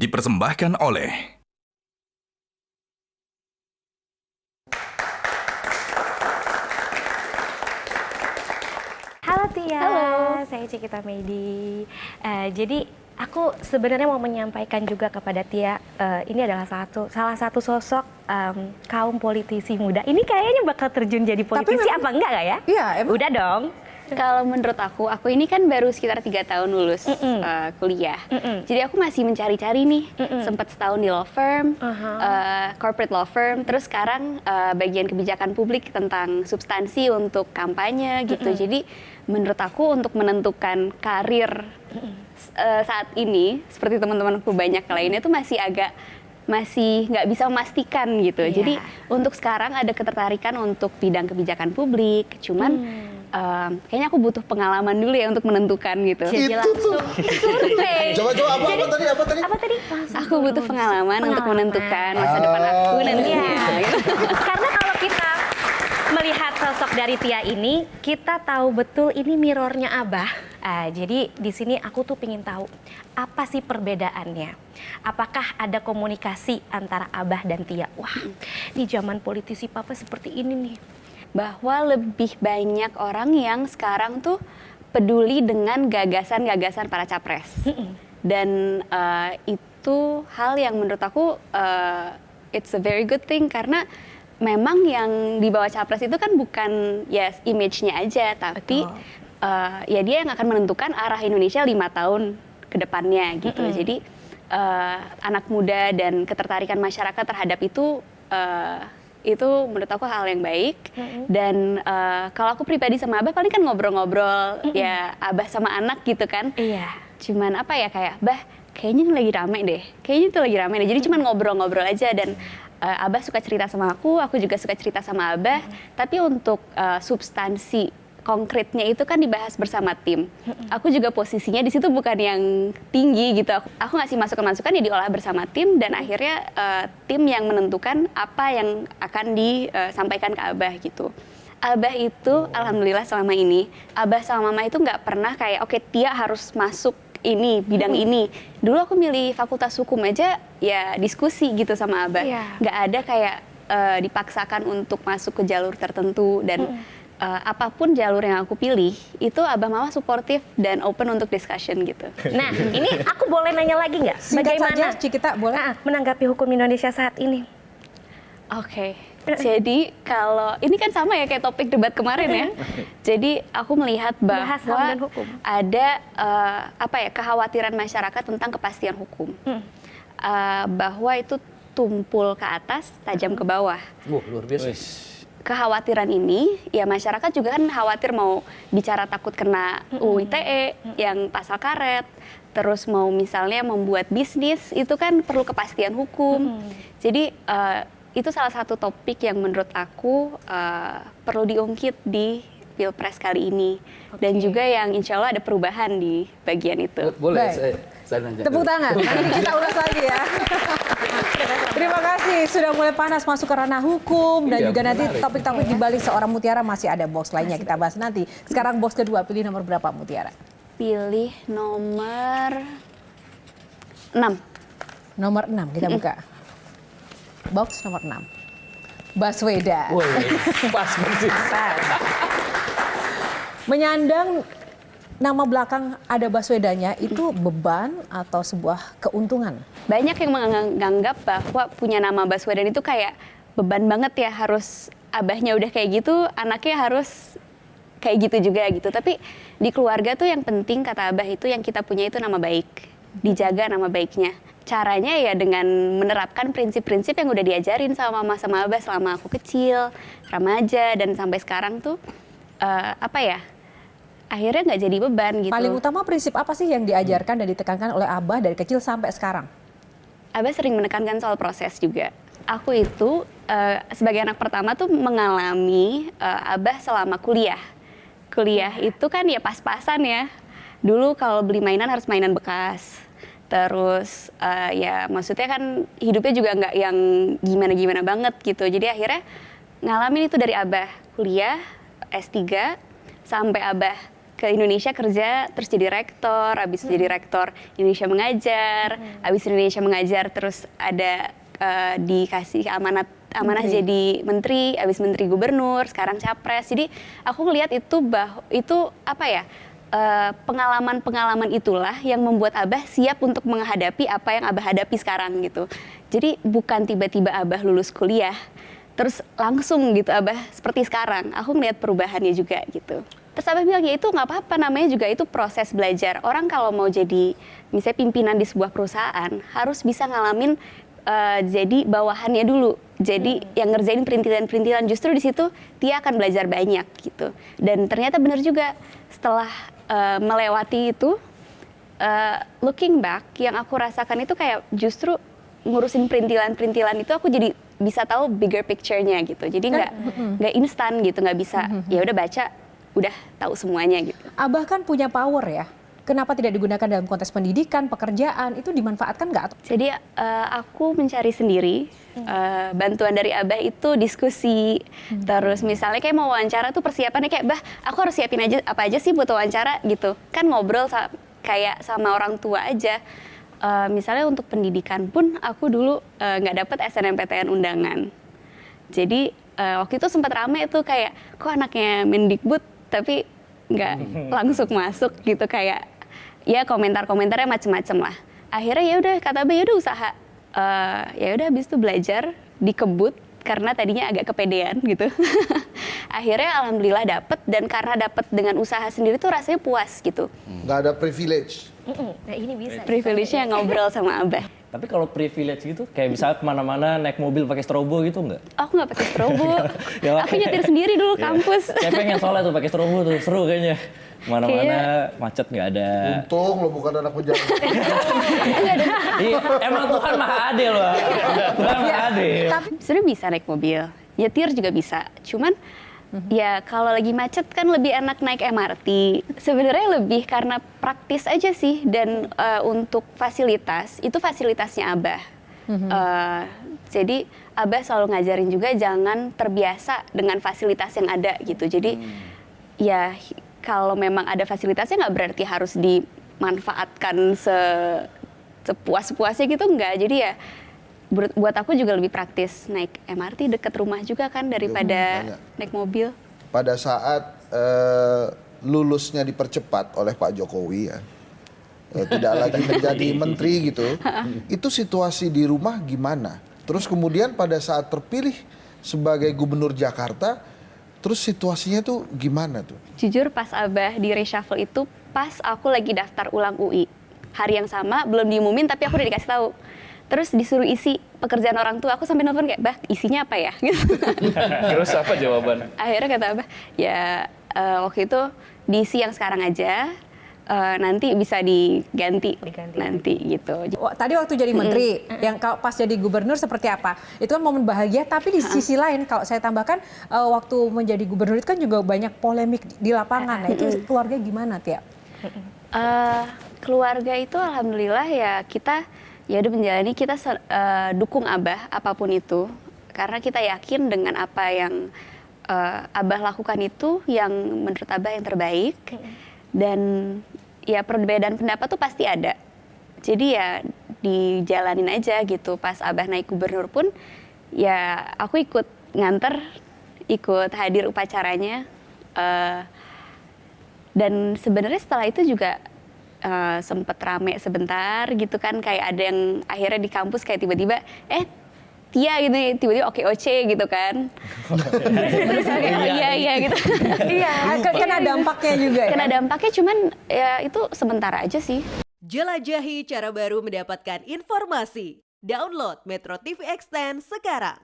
dipersembahkan oleh Halo Tia, Halo. saya Cikita Medi. Jadi aku sebenarnya mau menyampaikan juga kepada Tia, ini adalah salah satu sosok kaum politisi muda. Ini kayaknya bakal terjun jadi politisi apa enggak ya? Iya, emang. Udah dong. Kalau menurut aku ini kan baru sekitar 3 tahun lulus kuliah. Jadi aku masih mencari-cari nih. Sempat setahun di law firm, corporate law firm. Terus sekarang bagian kebijakan publik tentang substansi untuk kampanye gitu. Jadi menurut aku untuk menentukan karir saat ini, seperti teman-temanku banyak lainnya tuh masih nggak bisa memastikan gitu. Jadi untuk sekarang ada ketertarikan untuk bidang kebijakan publik. Cuman kayaknya aku butuh pengalaman dulu ya untuk menentukan gitu. Jadi langsung survei. Coba apa tadi? Apa tadi? Aku butuh pengalaman untuk menentukan masa depan aku nantinya. Gitu. Karena kalau kita melihat sosok dari Tia ini, kita tahu betul ini mirrornya Abah. Jadi di sini aku tuh pengen tahu apa sih perbedaannya? Apakah ada komunikasi antara Abah dan Tia? Wah, di zaman politisi papa seperti ini nih. Bahwa lebih banyak orang yang sekarang tuh peduli dengan gagasan-gagasan para capres. Dan itu hal yang menurut aku it's a very good thing karena memang yang dibawa capres itu kan bukan image-nya aja, tapi ya dia yang akan menentukan arah Indonesia 5 tahun ke depannya gitu. Jadi anak muda dan ketertarikan masyarakat terhadap itu menurut aku hal yang baik. Dan kalau aku pribadi sama Abah paling kan ngobrol-ngobrol ya Abah sama anak gitu kan. Iya. Cuman apa ya kayak Bah kayaknya lagi rame deh. Kayaknya itu lagi rame deh. Jadi cuman ngobrol-ngobrol aja dan Abah suka cerita sama aku juga suka cerita sama Abah. Tapi untuk substansi konkretnya itu kan dibahas bersama tim. Aku juga posisinya di situ bukan yang tinggi gitu. Aku ngasih masukan-masukan ya diolah bersama tim dan akhirnya tim yang menentukan apa yang akan disampaikan ke Abah gitu. Abah itu alhamdulillah selama ini Abah sama Mama itu nggak pernah kayak oke Tia harus masuk ini bidang ini. Dulu aku milih fakultas hukum aja ya diskusi gitu sama Abah. Nggak ada kayak dipaksakan untuk masuk ke jalur tertentu dan apapun jalur yang aku pilih, itu Abah Mama suportif dan open untuk discussion gitu. Nah, ini aku boleh nanya lagi nggak? Singkat saja, Cikita, boleh? Menanggapi hukum Indonesia saat ini? Oke. Jadi kalau ini kan sama ya kayak topik debat kemarin ya. Jadi aku melihat bahwa dan hukum. ada kekhawatiran masyarakat tentang kepastian hukum. Bahwa itu tumpul ke atas, tajam ke bawah. Luar biasa. Kekhawatiran ini, ya masyarakat juga kan khawatir mau bicara takut kena UU ITE yang pasal karet, terus mau misalnya membuat bisnis, itu kan perlu kepastian hukum. Jadi itu salah satu topik yang menurut aku perlu diungkit di Pilpres kali ini. Dan juga yang insya Allah ada perubahan di bagian itu. Boleh, Baik. saya nanya. Tepuk tangan, nanti kita ulas lagi ya. Terima kasih, sudah mulai panas masuk ke ranah hukum dan juga nanti topik-topik di balik seorang Mutiara masih ada box lainnya kita bahas nanti. Sekarang box kedua, pilih nomor berapa Mutiara? Pilih nomor 6. Nomor 6, kita buka. Box nomor 6. Baswedan. Woi, pas banget. Menyandang nama belakang ada Baswedannya itu beban atau sebuah keuntungan? Banyak yang menganggap bahwa punya nama Baswedan itu kayak beban banget ya, harus abahnya udah kayak gitu, anaknya harus kayak gitu juga gitu. Tapi di keluarga tuh yang penting kata Abah itu yang kita punya itu nama baik, dijaga nama baiknya. Caranya ya dengan menerapkan prinsip-prinsip yang udah diajarin sama Mama sama Abah selama aku kecil, remaja dan sampai sekarang tuh akhirnya nggak jadi beban gitu. Paling utama prinsip apa sih yang diajarkan dan ditekankan oleh Abah dari kecil sampai sekarang? Abah sering menekankan soal proses juga. Aku itu sebagai anak pertama tuh mengalami Abah selama kuliah. Kuliah itu kan ya pas-pasan ya. Dulu kalau beli mainan harus mainan bekas. Terus ya maksudnya kan hidupnya juga nggak yang gimana-gimana banget gitu. Jadi akhirnya ngalamin itu dari Abah kuliah S3 sampai Abah ke Indonesia kerja, terus jadi rektor, abis jadi rektor Indonesia Mengajar, abis Indonesia Mengajar terus ada dikasih amanah jadi menteri, abis menteri gubernur, sekarang capres. Jadi aku ngelihat itu apa ya, pengalaman-pengalaman itulah yang membuat Abah siap untuk menghadapi apa yang Abah hadapi sekarang gitu. Jadi bukan tiba-tiba Abah lulus kuliah, terus langsung gitu Abah seperti sekarang. Aku ngelihat perubahannya juga gitu. Terus Abah bilang, ya itu nggak apa-apa, namanya juga itu proses belajar. Orang kalau mau jadi misalnya pimpinan di sebuah perusahaan, harus bisa ngalamin jadi bawahannya dulu. Jadi yang ngerjain perintilan-perintilan, justru di situ dia akan belajar banyak gitu. Dan ternyata benar juga, setelah melewati itu, looking back, yang aku rasakan itu kayak justru ngurusin perintilan-perintilan itu aku jadi bisa tahu bigger picture-nya gitu. Jadi nggak instan gitu, nggak bisa ya udah baca, udah tahu semuanya gitu. Abah kan punya power ya. Kenapa tidak digunakan dalam konteks pendidikan, pekerjaan, itu dimanfaatkan nggak? Jadi aku mencari sendiri, bantuan dari Abah itu diskusi, terus misalnya kayak mau wawancara tuh persiapannya kayak, bah aku harus siapin aja apa aja sih buat wawancara gitu. Kan ngobrol kayak sama orang tua aja. Misalnya untuk pendidikan pun aku dulu nggak dapet SNMPTN undangan. Jadi waktu itu sempat rame tuh kayak, kok anaknya Mendikbud tapi nggak langsung masuk gitu, kayak ya komentar-komentarnya macem-macem lah. Akhirnya ya udah kata Abah, ya udah usaha, ya udah habis itu belajar dikebut karena tadinya agak kepedean gitu. Akhirnya alhamdulillah dapet, dan karena dapet dengan usaha sendiri tuh rasanya puas gitu. Nggak ada privilege. Nah ini bisa. Privilege-nya ngobrol sama Abah. Tapi kalau privilege gitu, kayak misalnya kemana-mana naik mobil pakai strobo gitu nggak? Aku nggak pakai strobo, Ya, aku nyetir sendiri dulu kampus. Kayak pengen soalnya tuh pakai strobo tuh, seru kayaknya. Kemana-mana macet nggak ada. Untung lo bukan anak pejabat. Iya, emang Tuhan maha adil loh. Tuhan maha adil. Tapi sebenarnya bisa naik mobil, nyetir juga bisa. Cuman ya kalau lagi macet kan lebih enak naik MRT. Sebenarnya lebih karena praktis aja sih, dan untuk fasilitas itu fasilitasnya Abah. Jadi Abah selalu ngajarin juga jangan terbiasa dengan fasilitas yang ada gitu. Jadi ya kalau memang ada fasilitasnya nggak berarti harus dimanfaatkan sepuas-puasnya gitu, enggak. Jadi ya buat aku juga lebih praktis naik MRT dekat rumah juga kan daripada naik mobil. Pada saat lulusnya dipercepat oleh Pak Jokowi ya, tidak lagi menjadi menteri gitu, itu situasi di rumah gimana? Terus kemudian pada saat terpilih sebagai gubernur Jakarta, terus situasinya tuh gimana tuh? Jujur pas Abah di reshuffle itu pas aku lagi daftar ulang UI. Hari yang sama, belum diumumin tapi aku udah dikasih tahu. Terus disuruh isi pekerjaan orang tua, aku sampai nelfon kayak, bah isinya apa ya? Terus apa jawaban? Akhirnya kata Abah, ya waktu itu diisi yang sekarang aja, nanti bisa diganti nanti gitu. Tadi waktu jadi menteri, yang kalau pas jadi gubernur seperti apa? Itu kan momen bahagia, tapi di sisi lain kalau saya tambahkan, waktu menjadi gubernur itu kan juga banyak polemik di lapangan. Nah itu keluarga gimana, Tia? Keluarga itu alhamdulillah ya kita ya udah menjalani, kita dukung Abah apapun itu, karena kita yakin dengan apa yang Abah lakukan itu yang menurut Abah yang terbaik. Dan ya perbedaan pendapat tuh pasti ada. Jadi ya dijalanin aja gitu. Pas Abah naik gubernur pun ya aku ikut nganter, ikut hadir upacaranya. Dan sebenarnya setelah itu juga sempet rame sebentar gitu kan. Kayak ada yang akhirnya di kampus kayak tiba-tiba Tia gitu, tiba-tiba oke gitu kan. Terus kayak iya gitu. Iya, kena dampaknya juga ya? Kena dampaknya, cuman ya itu sementara aja sih. Jelajahi cara baru mendapatkan informasi. Download Metro TV Extend sekarang.